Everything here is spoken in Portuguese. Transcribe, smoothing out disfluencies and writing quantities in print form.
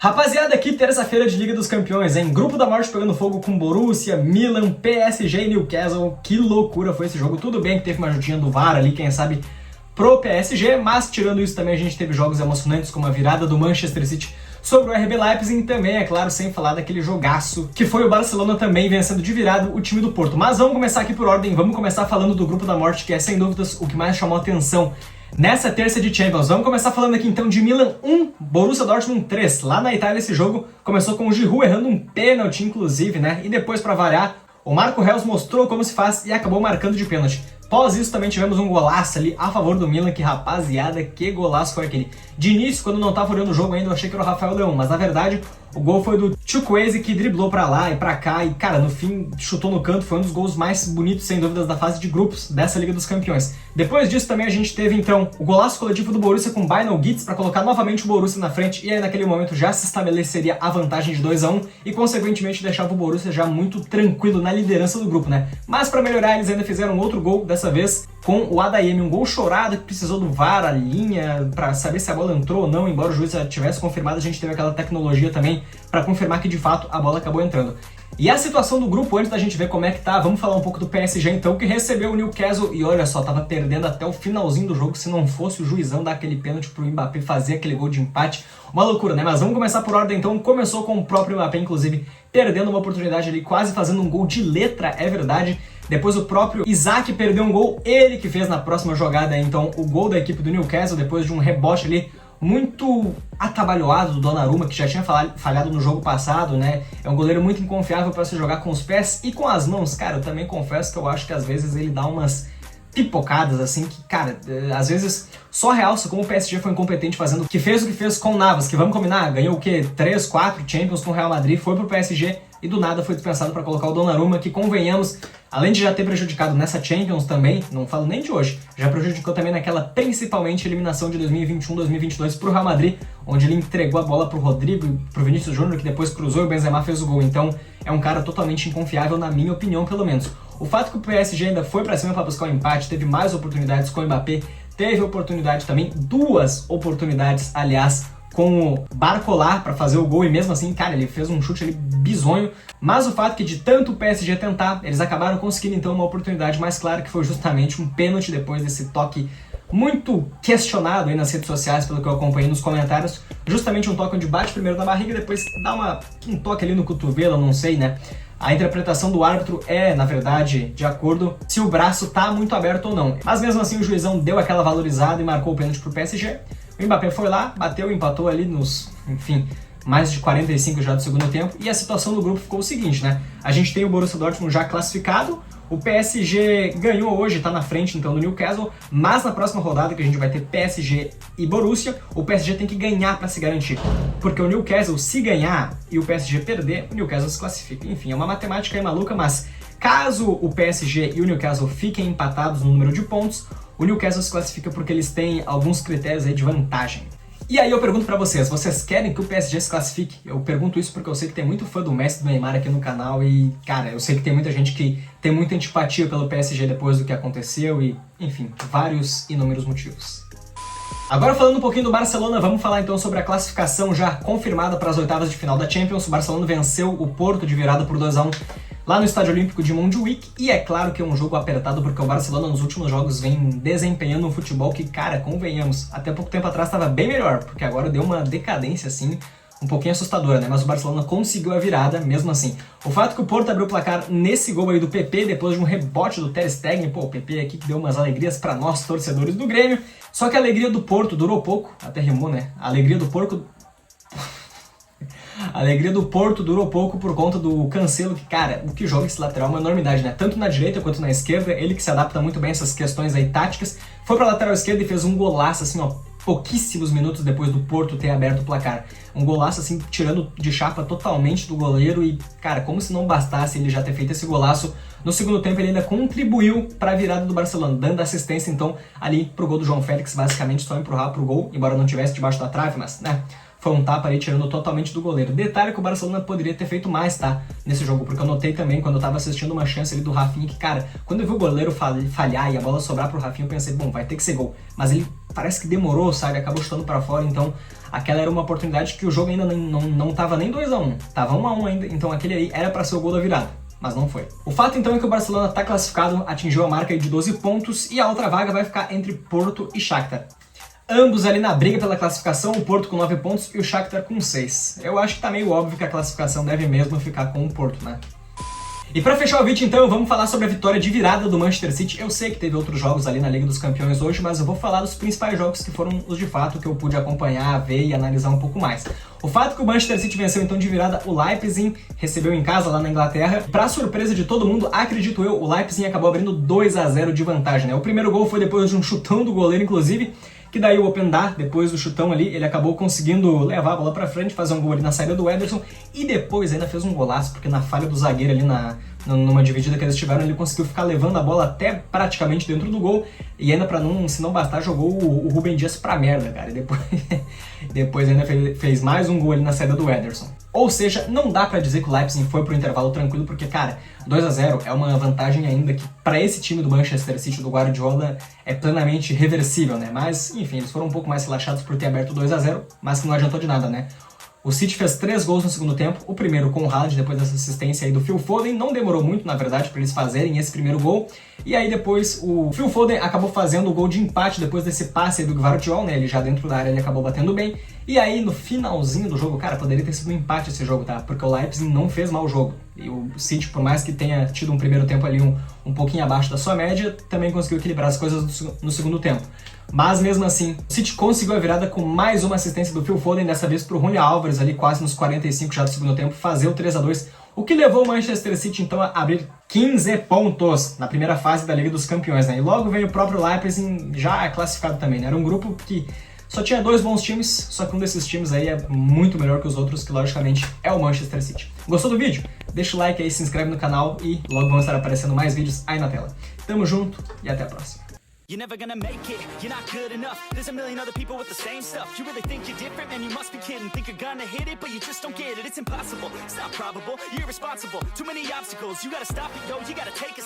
Rapaziada, aqui terça-feira de Liga dos Campeões, hein? Grupo da Morte pegando fogo com Borussia, Milan, PSG e Newcastle. Que loucura foi esse jogo. Tudo bem que teve uma ajudinha do VAR ali, quem sabe, pro PSG, mas tirando isso também a gente teve jogos emocionantes como a virada do Manchester City sobre o RB Leipzig e também, é claro, sem falar daquele jogaço que foi o Barcelona também vencendo de virada o time do Porto. Mas vamos começar aqui por ordem, vamos começar falando do Grupo da Morte, que é sem dúvidas o que mais chamou atenção nessa terça de Champions. Vamos começar falando aqui então de Milan 1, Borussia Dortmund 3. Lá na Itália esse jogo começou com o Giroud errando um pênalti, inclusive, né? E depois, para variar, o Marco Reus mostrou como se faz e acabou marcando de pênalti. Após isso também tivemos um golaço ali a favor do Milan, que rapaziada, que golaço foi aquele. De início, quando não tava olhando o jogo ainda, eu achei que era o Rafael Leão, mas na verdade o gol foi do Chukwueze, que driblou pra lá e pra cá e, cara, no fim chutou no canto. Foi um dos gols mais bonitos, sem dúvidas, da fase de grupos dessa Liga dos Campeões. Depois disso também a gente teve então o golaço coletivo do Borussia com Bynol Gitz pra colocar novamente o Borussia na frente, e aí naquele momento já se estabeleceria a vantagem de 2-1 e consequentemente deixava o Borussia já muito tranquilo na liderança do grupo, né? Mas pra melhorar eles ainda fizeram outro gol, dessa vez com o Adeyemi, um gol chorado que precisou do VAR, a linha, pra saber se a bola entrou ou não. Embora o juiz já tivesse confirmado, a gente teve aquela tecnologia também pra confirmar que de fato a bola acabou entrando. E a situação do grupo, antes da gente ver como é que tá, vamos falar um pouco do PSG então, que recebeu o Newcastle e olha só, tava perdendo até o finalzinho do jogo, se não fosse o juizão dar aquele pênalti pro Mbappé fazer aquele gol de empate. Uma loucura, né? Mas vamos começar por ordem então. Começou com o próprio Mbappé, inclusive, perdendo uma oportunidade ali, quase fazendo um gol de letra, é verdade. Depois o próprio Isaac perdeu um gol, ele que fez na próxima jogada então o gol da equipe do Newcastle, depois de um rebote ali muito atabalhoado do Donnarumma, que já tinha falhado no jogo passado, né? É um goleiro muito inconfiável para se jogar com os pés e com as mãos. Cara, eu também confesso que eu acho que às vezes ele dá umas pipocadas, assim, que, cara, às vezes só realça como o PSG foi incompetente fazendo o que fez com o Navas, que vamos combinar, ganhou o quê? 3, 4 Champions com o Real Madrid, foi pro PSG e do nada foi dispensado para colocar o Donnarumma, que convenhamos, além de já ter prejudicado nessa Champions também, não falo nem de hoje, já prejudicou também naquela principalmente eliminação de 2021-2022 pro Real Madrid, onde ele entregou a bola pro Rodrigo e pro Vinícius Júnior, que depois cruzou e o Benzema fez o gol. Então é um cara totalmente inconfiável, na minha opinião, pelo menos. O fato que o PSG ainda foi pra cima para buscar o empate, teve mais oportunidades com o Mbappé, teve oportunidade também, 2 oportunidades, aliás, com o Barcola para fazer o gol, e mesmo assim, cara, ele fez um chute ali bizonho. Mas o fato que de tanto o PSG tentar, eles acabaram conseguindo então uma oportunidade mais clara, que foi justamente um pênalti depois desse toque muito questionado aí nas redes sociais, pelo que eu acompanhei nos comentários. Justamente um toque onde bate primeiro na barriga e depois dá um toque ali no cotovelo, não sei, né? A interpretação do árbitro é, na verdade, de acordo se o braço tá muito aberto ou não. Mas mesmo assim o juizão deu aquela valorizada e marcou o pênalti pro PSG. O Mbappé foi lá, bateu, empatou ali nos, enfim, mais de 45 já do segundo tempo. E a situação do grupo ficou o seguinte, né? A gente tem o Borussia Dortmund já classificado, o PSG ganhou hoje, tá na frente então do Newcastle, mas na próxima rodada, que a gente vai ter PSG e Borussia, o PSG tem que ganhar para se garantir. Porque o Newcastle, se ganhar e o PSG perder, o Newcastle se classifica. Enfim, é uma matemática aí maluca, mas caso o PSG e o Newcastle fiquem empatados no número de pontos, o Newcastle se classifica porque eles têm alguns critérios aí de vantagem. E aí eu pergunto pra vocês querem que o PSG se classifique? Eu pergunto isso porque eu sei que tem muito fã do Messi e do Neymar aqui no canal e, cara, eu sei que tem muita gente que tem muita antipatia pelo PSG depois do que aconteceu e, enfim, vários inúmeros motivos. Agora falando um pouquinho do Barcelona, vamos falar então sobre a classificação já confirmada para as oitavas de final da Champions. O Barcelona venceu o Porto de virada por 2-1 lá no Estádio Olímpico de Montjuic, e é claro que é um jogo apertado porque o Barcelona nos últimos jogos vem desempenhando um futebol que, cara, convenhamos, até pouco tempo atrás estava bem melhor, porque agora deu uma decadência assim, um pouquinho assustadora, né? Mas o Barcelona conseguiu a virada mesmo assim. O fato que o Porto abriu o placar nesse gol aí do PP, depois de um rebote do Ter Stegen, pô, o PP aqui que deu umas alegrias para nós, torcedores do Grêmio, só que a alegria do Porto durou pouco, até rimou, né? A alegria do Porto durou pouco por conta do Cancelo, que, cara, o que joga esse lateral é uma enormidade, né? Tanto na direita quanto na esquerda, ele que se adapta muito bem a essas questões aí táticas, foi pra lateral esquerda e fez um golaço, assim, ó, pouquíssimos minutos depois do Porto ter aberto o placar. Um golaço, assim, tirando de chapa totalmente do goleiro e, cara, como se não bastasse ele já ter feito esse golaço, no segundo tempo ele ainda contribuiu para a virada do Barcelona, dando assistência, então, ali pro gol do João Félix, basicamente só empurrar pro gol, embora não tivesse debaixo da trave, mas, né, foi um tapa ali tirando totalmente do goleiro. Detalhe que o Barcelona poderia ter feito mais, tá? Nesse jogo, porque eu notei também quando eu tava assistindo uma chance ali do Rafinha que, cara, quando eu vi o goleiro falhar e a bola sobrar pro Rafinha, eu pensei, bom, vai ter que ser gol. Mas ele parece que demorou, sabe? Acabou chutando pra fora, então aquela era uma oportunidade que o jogo ainda não tava nem 2-1, tava 1-1 ainda, então aquele aí era pra ser o gol da virada. Mas não foi. O fato então é que o Barcelona tá classificado, atingiu a marca aí de 12 pontos e a outra vaga vai ficar entre Porto e Shakhtar. Ambos ali na briga pela classificação, o Porto com 9 pontos e o Shakhtar com 6. Eu acho que tá meio óbvio que a classificação deve mesmo ficar com o Porto, né? E pra fechar o vídeo então, vamos falar sobre a vitória de virada do Manchester City. Eu sei que teve outros jogos ali na Liga dos Campeões hoje, mas eu vou falar dos principais jogos que foram os de fato que eu pude acompanhar, ver e analisar um pouco mais. O fato que o Manchester City venceu então de virada o Leipzig, recebeu em casa lá na Inglaterra. Pra surpresa de todo mundo, acredito eu, o Leipzig acabou abrindo 2-0 de vantagem, né? O primeiro gol foi depois de um chutão do goleiro, inclusive, que daí o Openda, depois do chutão ali, ele acabou conseguindo levar a bola pra frente, fazer um gol ali na saída do Ederson, e depois ainda fez um golaço, porque na falha do zagueiro ali numa dividida que eles tiveram, ele conseguiu ficar levando a bola até praticamente dentro do gol, e ainda pra não, se não bastar, jogou o Rúben Dias pra merda, cara, e depois ainda fez mais um gol ali na saída do Ederson. Ou seja, não dá pra dizer que o Leipzig foi pro intervalo tranquilo, porque, cara, 2-0 é uma vantagem ainda que pra esse time do Manchester City, do Guardiola, é plenamente reversível, né? Mas, enfim, eles foram um pouco mais relaxados por ter aberto 2-0, mas que não adiantou de nada, né? O City fez 3 gols no segundo tempo, o primeiro com o Haaland, depois dessa assistência aí do Phil Foden, não demorou muito, na verdade, para eles fazerem esse primeiro gol, e aí depois o Phil Foden acabou fazendo o gol de empate depois desse passe aí do Gvardiol, né, ele já dentro da área ele acabou batendo bem, e aí no finalzinho do jogo, cara, poderia ter sido um empate esse jogo, tá, porque o Leipzig não fez mau jogo, e o City, por mais que tenha tido um primeiro tempo ali um pouquinho abaixo da sua média, também conseguiu equilibrar as coisas no segundo tempo. Mas mesmo assim, o City conseguiu a virada com mais uma assistência do Phil Foden, dessa vez pro Julián Álvares, ali quase nos 45 já do segundo tempo, fazer o 3-2, o que levou o Manchester City então a abrir 15 pontos na primeira fase da Liga dos Campeões, né? E logo veio o próprio Leipzig já classificado também, né? Era um grupo que só tinha 2 bons times, só que um desses times aí é muito melhor que os outros, que logicamente é o Manchester City. Gostou do vídeo? Deixa o like aí, se inscreve no canal e logo vão estar aparecendo mais vídeos aí na tela. Tamo junto e até a próxima. You're never gonna make it, you're not good enough. There's a million other people with the same stuff. You really think you're different, man, you must be kidding. Think you're gonna hit it, but you just don't get it. It's impossible, it's not probable, you're irresponsible. Too many obstacles, you gotta stop it, yo, you gotta take a